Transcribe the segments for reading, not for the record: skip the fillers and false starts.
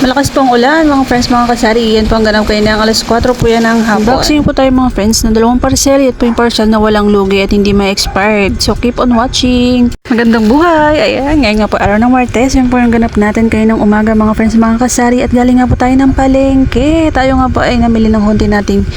Malakas pong ulan mga friends, mga kasari. Yan po ang ganap kayo ng alas 4 po yan ng hapon. Unboxing po tayo mga friends ng dalawang parcel. Ito po yung parcel na walang lugi at hindi may expired. So keep on watching. Magandang buhay. Ayan, ngayon nga po araw ng Martes. Yan po yung ganap natin kayo ng umaga mga friends, mga kasari. At galing nga po tayo ng palengke. Tayo nga po ay namili ng konti nating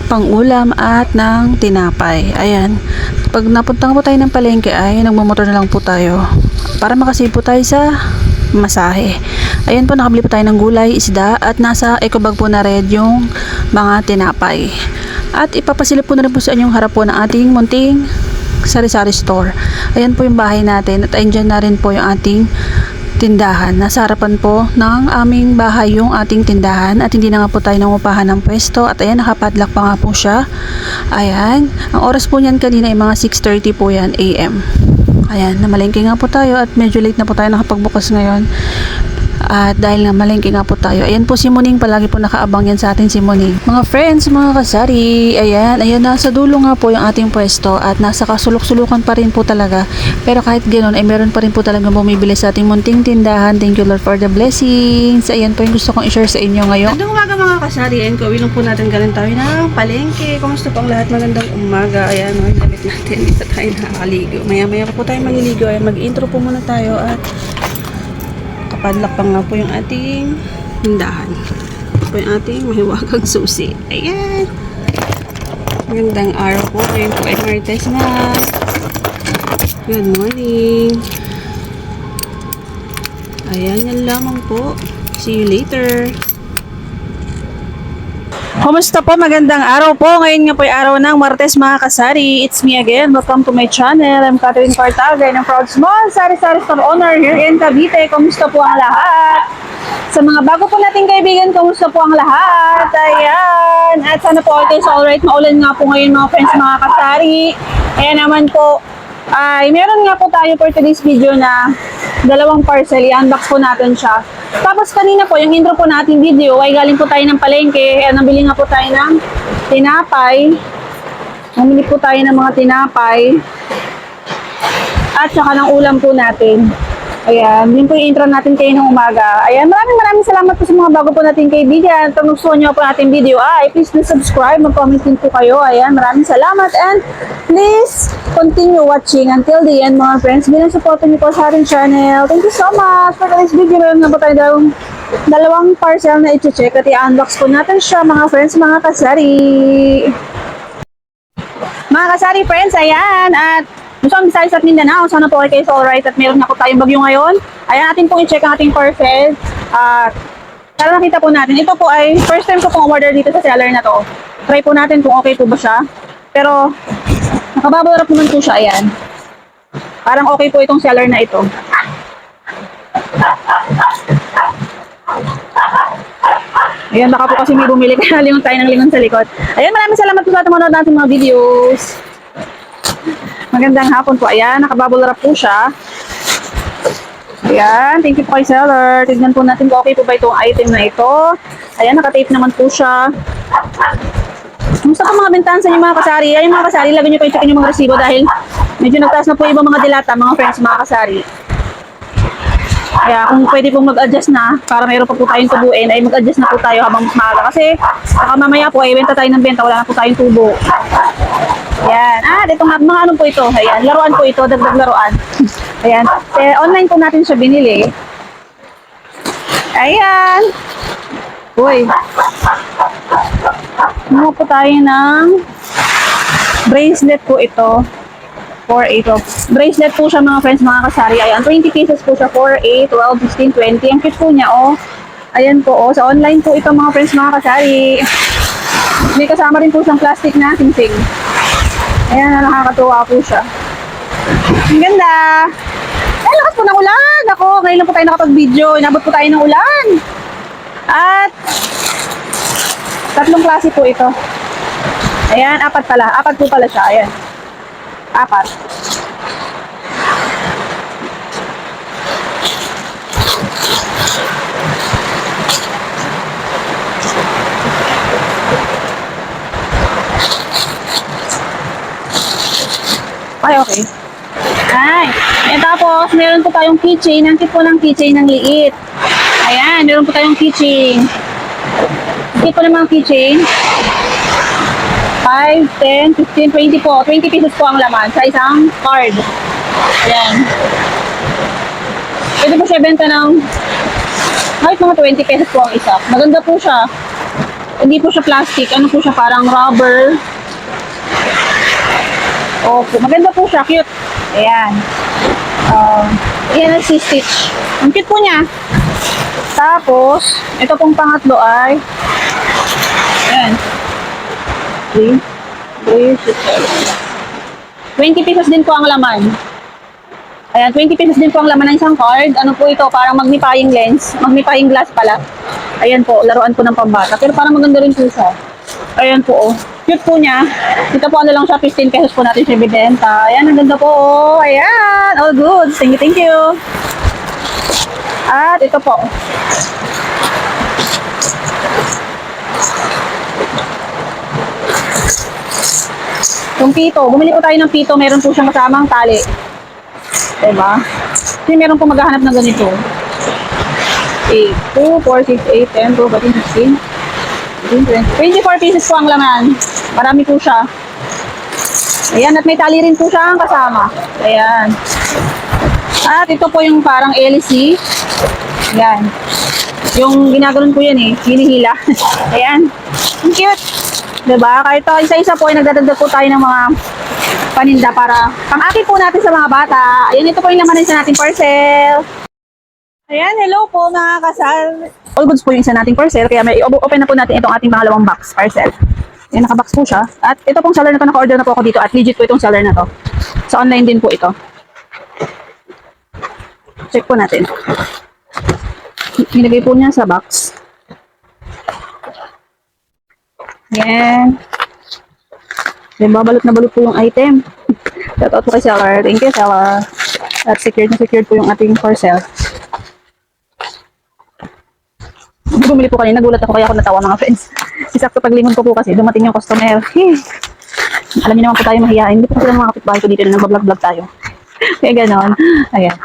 pang-ulam at ng tinapay. Ayan. Pag napunta nga po tayo ng palengke ay nagmamotor na lang po tayo para makasave po tayo sa masahe. Ayan po, nakabili po tayo ng gulay, isda, at nasa eco bag po na red yung mga tinapay. At ipapasilip po na rin po sa inyong harap po ng ating munting sari-sari store. Ayan po yung bahay natin at andyan na rin po yung ating tindahan. Nasa harapan po ng aming bahay yung ating tindahan at hindi na nga po tayo nangupahan ng pwesto. At ayan, nakapadlock pa nga po siya. Ayan, ang oras po niyan kanina ay mga 6:30 po yan AM. Ayan, namalengke nga po tayo at medyo late na po tayo nakapagbukas ngayon. At dahil nga malengke nga po tayo, ayan po si Muning, palagi po nakaabang yan sa atin si Muning. Mga friends, mga kasari, ayan, nasa dulo nga po yung ating pwesto at nasa kasulok-sulukan pa rin po talaga. Pero kahit ganoon ay meron pa rin po talaga bumibili sa ating munting tindahan. Thank you Lord for the blessings. Ayan po yung gusto kong i-share sa inyo ngayon. Magandang umaga mga kasari, ayan, kawin lang po natin galing tayo ng palengke. Kumusta po ang lahat? Magandang umaga. Ayan, yung damit natin, dito tayo nakakaligo. Maya-maya po tayo maliligo. Ayan, mag-intro po muna tayo at padlock pa nga po yung ating tindahan. Ito po yung ating mahiwagang susi. Ayan. Magandang araw po. Ngayon po ay Martes na. Good morning. Ayan, yan lamang po. See you later. Kumusta po? Magandang araw po. Ngayon nga po ay araw ng Martes mga kasari. It's me again. Welcome to my channel. I'm Catherine Cartaga ng Proud Small Sari-Sari Store Owner here in Cavite. Kumusta po ang lahat? Sa mga bago po nating kaibigan, kumusta po ang lahat? Ayan. At sana po okay, so alright. Maulan nga po ngayon mga friends, mga kasari. Ayan naman po. Ay, meron nga po tayo for today's video na dalawang parcel. I-unbox po natin siya. Tapos kanina po, yung intro po nating video ay galing po tayo ng palengke. Kaya nabili nga po tayo ng tinapay. Namili po tayo ng mga tinapay. At saka ng ulam po natin. Ayan, yun po yung intro natin kayo ng umaga. Ayan, maraming salamat po sa mga bago po nating kaibigan. Kung gusto nyo po nating video ay please subscribe, mag-comment din po kayo. Ayan, maraming salamat and please continue watching until the end mga friends. Bilang support niyo po sa ating channel. Thank you so much for today's video. Meron na po tayo dalawang parcel na i-check at i-unbox po natin siya mga friends, mga kasari. Mga kasari friends, ayan, at Luzon, Visayas at Mindanao, sana po kayo so alright at meron na po tayong bagyo ngayon. Ayan, natin pong i-check ang ating parcel. Para nakita po natin, ito po ay first time ko pong order dito sa seller na to. Try po natin kung okay po ba siya. Pero, nakabubble wrap naman po siya, ayan. Parang okay po itong seller na ito. Ayan, baka po kasi may bumili kaya lingon tayo ng lingon sa likod. Ayan, maraming salamat po sa tumanood natin mga videos. Magandang hapon po. Ayan, nakabubble wrap po siya. Ayan, thank you po kay seller. Tignan po natin kung okay po ba itong item na ito. Ayan, nakatape naman po siya. Kumusta po mga bentahan sa inyo mga kasari? Ayan mga kasari, lagyan nyo po i-check yung mga resibo dahil medyo nagtaas na po ibang mga dilata, mga friends, mga kasari. Kaya kung pwede pong mag-adjust na, para mayroon pa po tayong tubuin, ay mag-adjust na po tayo habang mas maaga. Kasi baka mamaya po ay benta tayo ng benta, wala na po tayong tubo. Ayan. Dito nga, mga ano po ito. Ayan, laruan po ito, dagdag laruan. Ayan. Online po natin siya binili. Ayan. Uy. Mga po tayo ng bracelet po ito. 4, 8. Bracelet po siya mga friends, mga kasari. Ayan, 20 pieces po siya. 4, 8, 12, 16, 20. Ang cute po niya, oh. Ayan po, oh. Sa online po ito mga friends, mga kasari. May kasama rin po siyang plastic na sing-sing. Ayan, nakakatuwa po siya. Ang ganda. Ay, lakas po ng ulan. Ako, ngayon lang po tayo nakapag-video. Inabot po tayo ng ulan. At, tatlong klase po ito. Ayan, 4 pala. 4 po pala siya. Ayan. 4. Ay, okay. Ay, tapos meron po tayong keychain. Ang tip po ng keychain ng liit. Ayan, meron po tayong keychain. Ito po ng mga keychain. 5, 10, 15, 20 po. 20 pesos po ang laman sa isang card. Ayan. Pwede po siya benta ng kahit mga 20 pesos po ang isa. Maganda po siya. Hindi po siya plastic. Ano po siya, parang rubber. Opo, maganda po siya. Cute. Ayan. Ayan ang C-stitch. Ang cute po niya. Tapos, ito pong pangatlo ay ayan. 3, 20 pesos din po ang laman. Ayan, 20 pesos din po ang laman ng isang card. Ano po ito? Parang magnifying lens. Magnifying glass pala. Ayan po, laruan po ng pambata. Pero parang maganda rin po siya. Ayan po, oh. Cute po niya. Dito po ano lang siya, 15 pesos po natin siya bibenta. Ayan, ang ganda po, oh. Ayan, all good. Thank you, thank you. At ito po. Yung pito. Bumili po tayo ng pito. Meron po siyang kasamang tali. Diba? Kasi meron po maghahanap ng ganito. 8, 2, 4, 6, 8, 10, 12, 14, 15, 20. 24 pieces po ang laman. Marami po siya. Ayan, at may tali rin po siya ang kasama. Ayan. At ito po yung parang LC. Ayan. Yung ginaganon po yan eh. Hinihila. Ayan. Ang cute. Diba? Kahit isa-isa po ay nagdadagdag po tayo ng mga paninda para pang-aki po natin sa mga bata. Ayan, ito po yung laman sa nating parcel. Ayan, hello po mga kasal. All goods po yung isa nating parcel, kaya may open na po natin itong ating pangalawang box parcel. Ayan, nakabox po siya. At ito pong seller na to, naka-order na po ako dito at legit po itong seller na to. Sa online din po ito. Check po natin. Nilagay po niya sa box. Ayan. Then, babalot na balot po yung item. Shoutout po kay seller. Thank you, seller. At secured na secured po yung ating parcel. Bumili po kanina, nagulat ako kaya ako natawa mga friends. Isakto paglingon ko po kasi dumating yung customer. Alam niyo naman po tayo mahihain. Hindi po sila mga kapitbahay ko dito na nagbablog-vlog tayo. Kaya ganon. Ayan.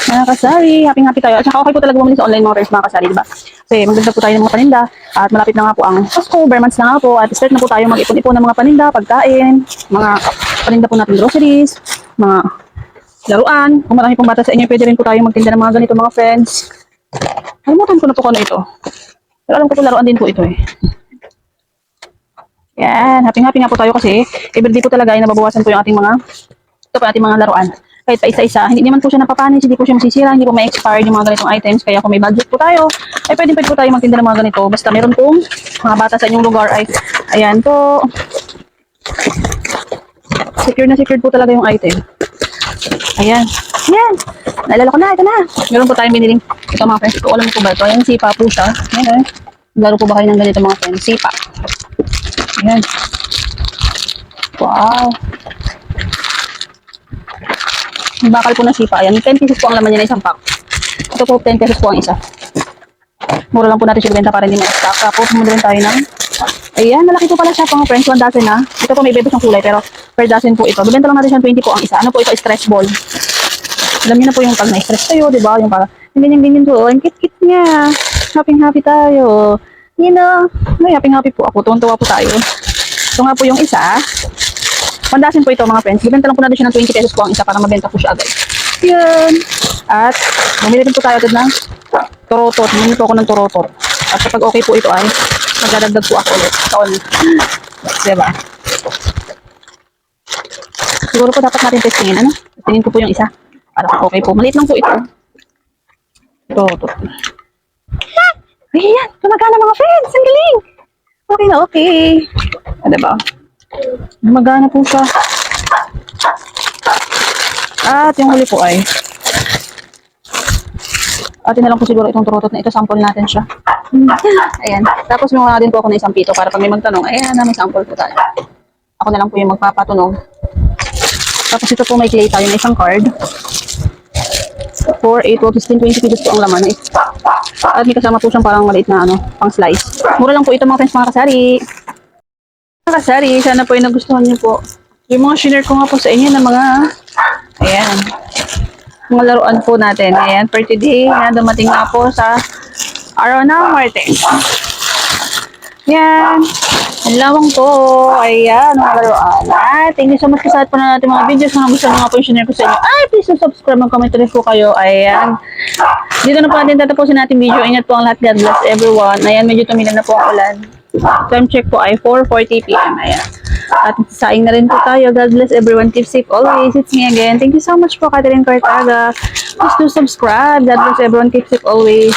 Mga kasari, happy tayo. At saka okay po talaga bumili sa online mga friends mga kasari, diba? Kasi magdagdag po tayo ng mga paninda at malapit na nga po ang Pasko, bare months na nga po at start na po tayo mag-ipon-ipon ng mga paninda, pagkain, mga paninda po natin groceries, mga laruan. Kung marami pong bata sa inyo, pwede rin po tayo magtinda ng mga ganito mga friends. Kalimutan ko na po kung ano ito. Pero alam ko po laruan din po ito eh. Yan, happy nga po tayo kasi everyday po talaga ay nababawasan po yung ating mga ito po ating mga laruan. Kahit pa isa-isa, hindi naman po siya napapanis, hindi po siya masisira, hindi po ma-expire yung mga ganitong items. Kaya kung may budget po tayo, ay pwede po tayo magtinda ng mga ganito. Basta meron pong mga bata sa inyong lugar ay, ayan po. Secure na secured po talaga yung item. Ayan. Ayan. Naalala ko na, ito na. Meron po tayong biniling. Ito mga friends, ito alam ko ba ito? Ayan, sipa po siya. Ayan, laro po ba kayo ng ganito mga friends? Sipa. Ayan. Wow. Bakal po na sipa. Ayan, 10 pesos po ang laman niya na isang pack. Ito po, 10 pesos po ang isa. Mura lang po natin siya benta para hindi ma-stock. Tapos, muna rin tayo ng ayan, malaki po pala siya mga friends. 1 dozen na. Ito po may bebos ng kulay pero per dozen po ito. Bibenta lang natin siya 20 po ang isa. Ano po ito? Stress ball. Alam niyo na po yung pag na-stress kayo, di ba? Yung para, ganyan po. Ang kit-kit niya. Happy tayo. You know, happy po ako. Tuwan-tuwa po tayo. Ito nga po yung isa. 1 dozen po ito mga friends. Bibenta lang po natin siya ng 20 pesos po ang isa para mabenta po siya agad. Yan. At bumili din po tayo agad ng torotot. Bumili po ako ng torotot. At kapag okay po ito ay magdadagdag po ako ulit. Taon. Diba? Siguro po dapat natin testingin. Ano? Testingin ko po yung isa. Para okay po. Maliit lang po ito. Torotot. Ayan. Gumagana mga friends. Ang galing. Okay na okay. Diba? Gumagana po siya. At yung huli po ay atin na lang po siguro itong turotot na ito. Sample natin siya. Ayan. Tapos may din po ako ng isang pito para pag may magtanong, ayan na may sample po tayo. Ako na lang po yung magpapatunong. Tapos ito po may clay tayo na isang card. 4, 8, 12, 16, 20 kilos po ang laman. At may kasama po siyang parang maliit na pang slice. Mura lang po ito mga friends mga kasari. Kasari, sana po yung nagustuhan niyo po. Yung mga share ko nga po sa inyo na mga, ayan, mga laruan po natin. Ayan, for today, na dumating nga po sa araw ng Martes. Yan. Ang lawang po. Ayan, mga laruan. Thank you so much sa lahat po na natin mga videos. Kung gusto nyo nga po yung share ko sa inyo, please subscribe, mag-comment rin po kayo. Ayan. Dito na po natin tatapusin natin video. Ingat po ang lahat. God bless everyone. Ayan, medyo tumila na po ang ulan. Time check po ay 4:40 p.m. Ayan. At saing na rin po tayo. God bless everyone. Keep safe always. It's me again. Thank you so much po, Catherine Cortaga. Please do subscribe. God bless everyone. Keep safe always.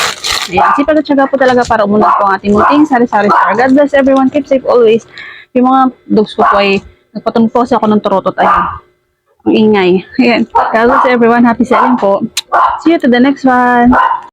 Ayan. Sipag at syaga po talaga para umunod po ang ating muting sari-sari store. God bless everyone. Keep safe always. Yung mga dogs ko po ay nagpatong po ako ng turotot. Ayan. Ang ingay. Ayan. God bless everyone. Happy selling po. See you to the next one.